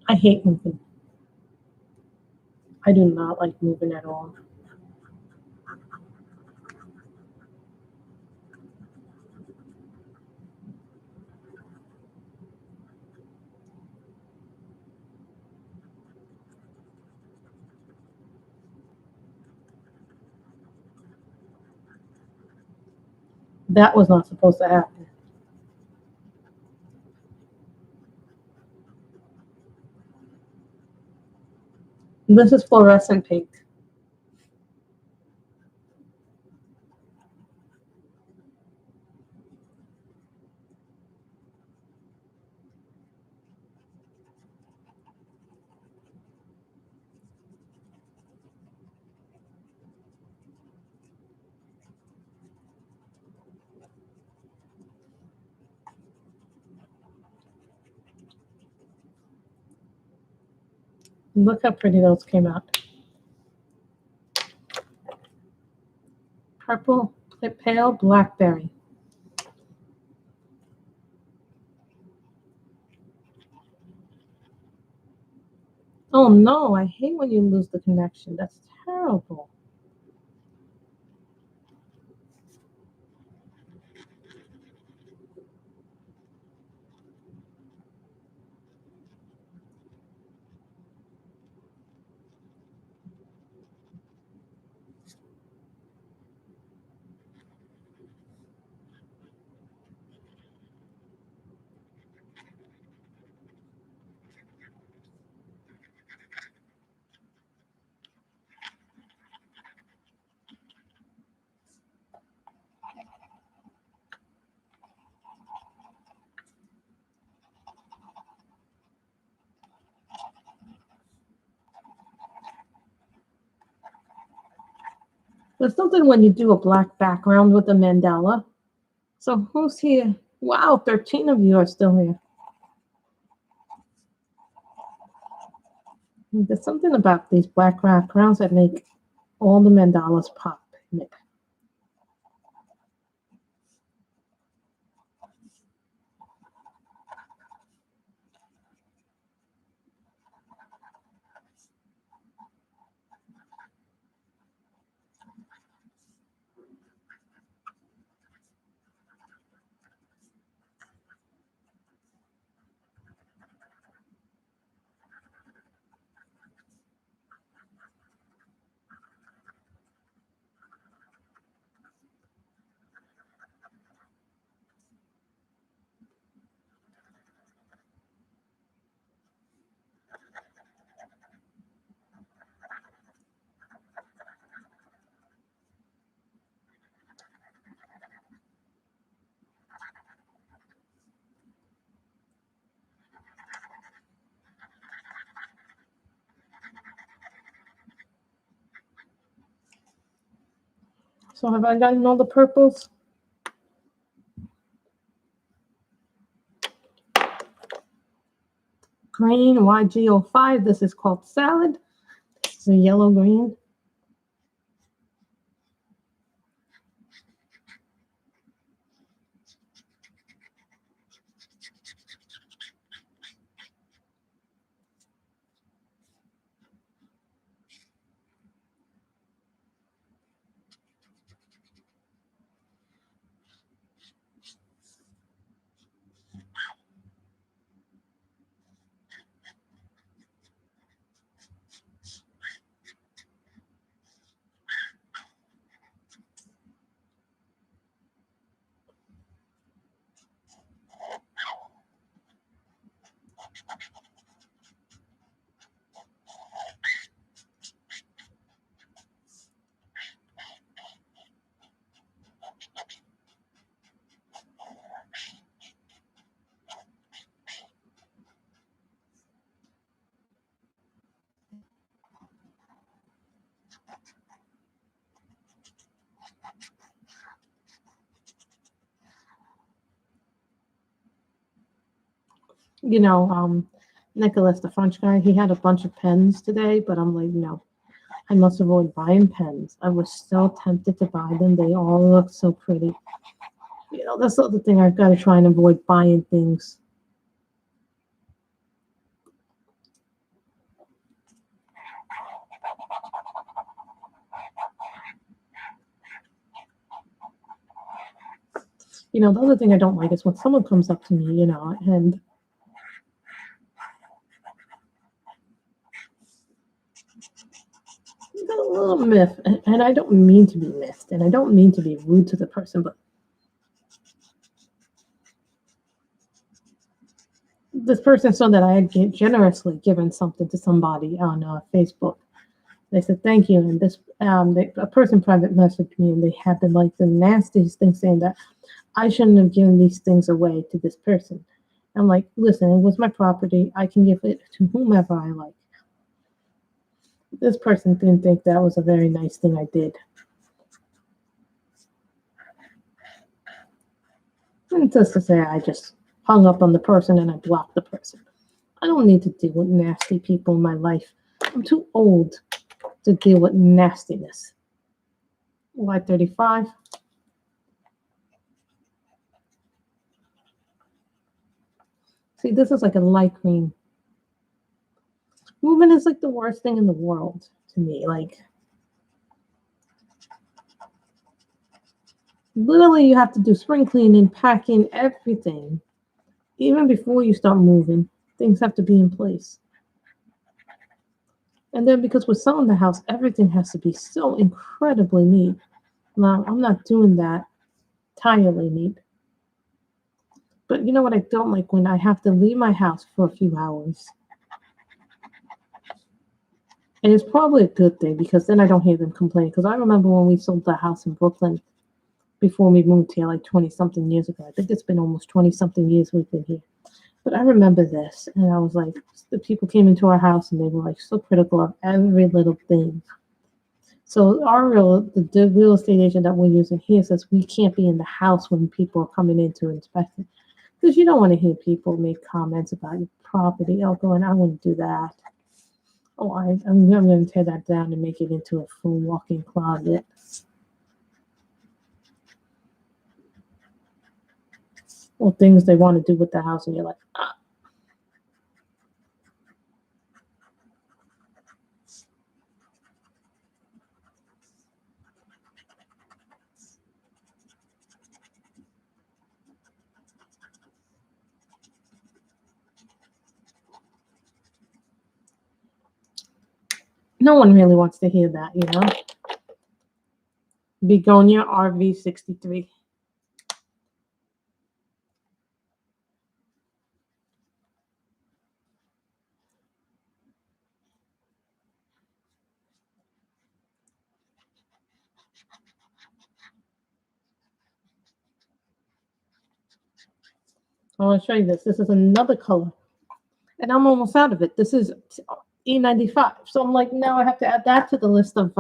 I hate moving. I do not like moving at all. That was not supposed to happen. This is fluorescent pink. Look how pretty those came out. Purple, pale blackberry. Oh no, I hate when you lose the connection. That's terrible. There's something when you do a black background with a mandala. So who's here? Wow, 13 of you are still here. There's something about these black backgrounds that make all the mandalas pop. So have I gotten all the purples? Green YG05. This is called salad. This is a yellow green. You know, Nicholas, the French guy, he had a bunch of pens today, but I'm like, no, I must avoid buying pens. I was so tempted to buy them. They all look so pretty. You know, that's the other thing. I've got to try and avoid buying things. You know, the other thing I don't like is when someone comes up to me, you know, and a little myth, and I don't mean to be missed, and I don't mean to be rude to the person, but this person saw that I had generously given something to somebody on Facebook. They said thank you, and this a person private messaged me, and they had like the nastiest thing saying that I shouldn't have given these things away to this person. I'm like, listen, it was my property. I can give it to whomever I like. This person didn't think that was a very nice thing I did. And just to say, I just hung up on the person and I blocked the person. I don't need to deal with nasty people in my life. I'm too old to deal with nastiness. Y35. See, this is like a light green. Movement is like the worst thing in the world to me. Like, literally, you have to do spring cleaning, packing, everything. Even before you start moving, things have to be in place. And then because we're selling the house, everything has to be so incredibly neat. Now, I'm not doing that entirely neat. But you know what I don't like? When I have to leave my house for a few hours. And it's probably a good thing because then I don't hear them complain. Because I remember when we sold the house in Brooklyn before we moved here like 20-something years ago. I think it's been almost 20-something years we've been here. But I remember this, and I was like, the people came into our house and they were like so critical of every little thing. So the real estate agent that we're using here says we can't be in the house when people are coming in to inspect it. Because you don't want to hear people make comments about your property. Oh, going, I wouldn't do that. Oh, I'm going to tear that down and make it into a full walk-in closet. Or things they want to do with the house, and you're like, ah. No one really wants to hear that, you know? Begonia RV63. I want to show you this. This is another color. And I'm almost out of it. This is E95. So I'm like, now I have to add that to the list of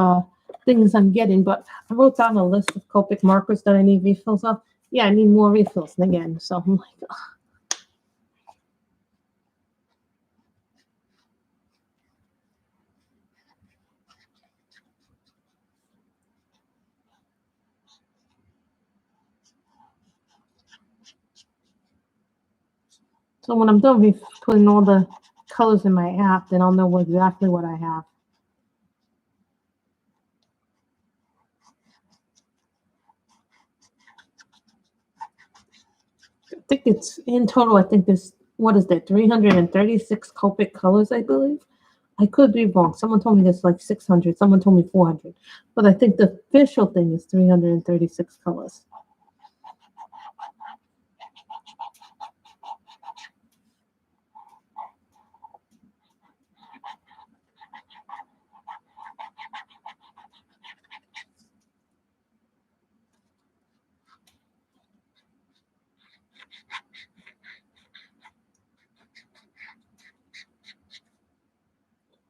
things I'm getting. But I wrote down a list of Copic markers that I need refills of. Yeah, I need more refills again. So I'm like, ugh. So when I'm done with putting all the colors in my app, then I'll know exactly what I have. I think it's in total, I think there's, what is that, 336 Copic colors, I believe. I could be wrong. Someone told me there's like 600. Someone told me 400. But I think the official thing is 336 colors.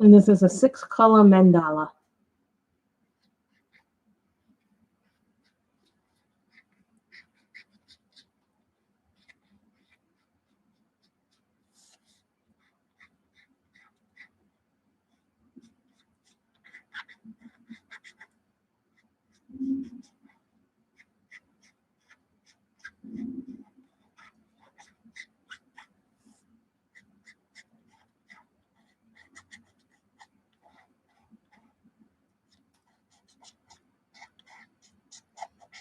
And this is a 6-color mandala.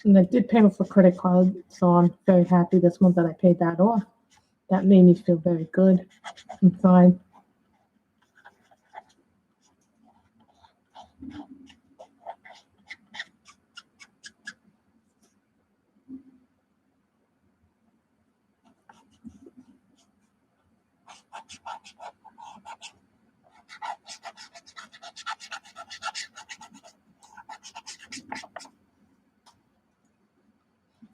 And I did pay with a credit card, so I'm very happy this month that I paid that off. That made me feel very good and fine.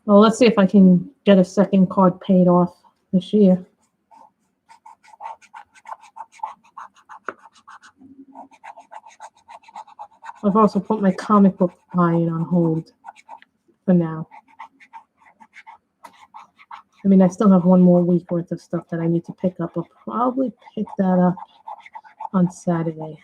Well, let's see if I can get a second card paid off this year. I've also put my comic book buying on hold for now. I mean, I still have one more week worth of stuff that I need to pick up. I'll probably pick that up on Saturday.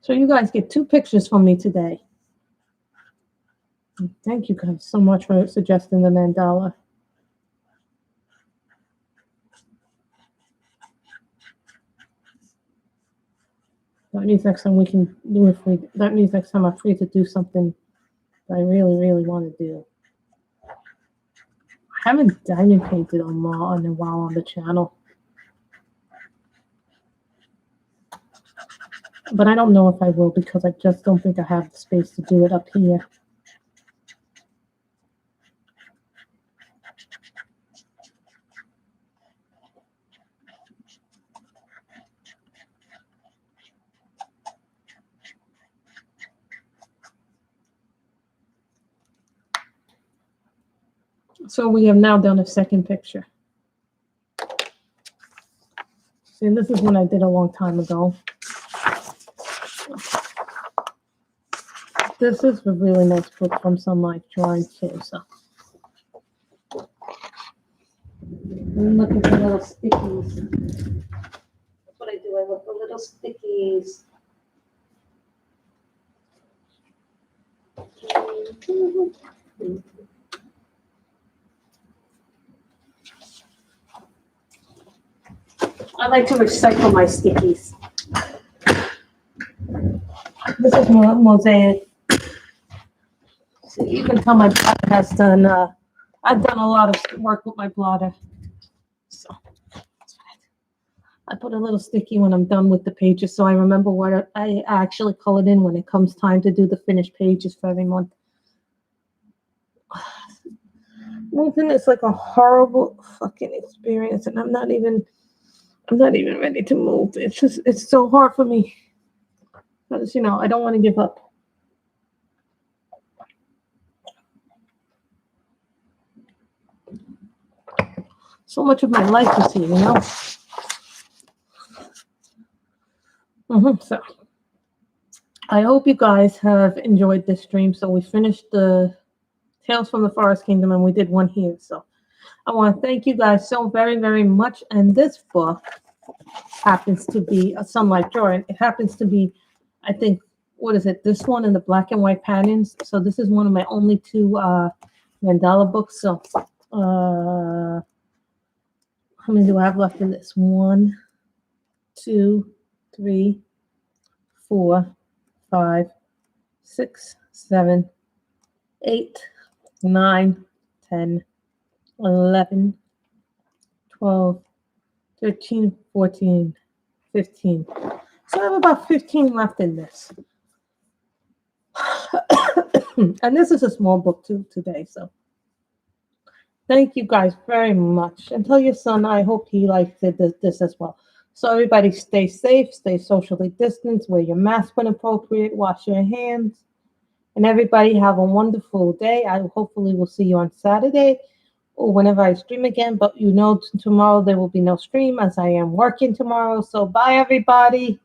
So you guys get 2 pictures from me today. Thank you guys so much for suggesting the mandala. That means next time we can do it free. That means next time I'm free to do something that I really, really want to do. I haven't diamond painted on a while on the channel. But I don't know if I will because I just don't think I have the space to do it up here. So we have now done a second picture. See, this is one I did a long time ago. This is a really nice book from Sun Life Drawing too. So and look at the little stickies. That's what I do. I look at the little stickies. I like to recycle my stickies. This is mosaic. So you can tell my blotter has done, I've done a lot of work with my blotter. So that's what I do. I put a little sticky when I'm done with the pages so I remember what I actually colored in when it comes time to do the finished pages for every month. Moving is like a horrible fucking experience and I'm not even ready to move. It's so hard for me. Because, you know, I don't want to give up. So much of my life is here, you know? So, I hope you guys have enjoyed this stream. So, we finished the Tales from the Forest Kingdom and we did one here. So, I want to thank you guys so very, very much. And this book happens to be a Sun Life drawing. It happens to be, I think, what is it? This one and the black and white patterns. So this is one of my only two mandala books. So how many do I have left in this? 1, 2, 3, 4, 5, 6, 7, 8, 9, 10, 11, 12, 13, 14, 15. So I have about 15 left in this. And this is a small book too today. So thank you guys very much. And tell your son I hope he liked this as well. So everybody stay safe, stay socially distanced, wear your mask when appropriate, wash your hands. And everybody have a wonderful day. I hopefully will see you on Saturday or whenever I stream again. But you know tomorrow there will be no stream as I am working tomorrow. So bye everybody.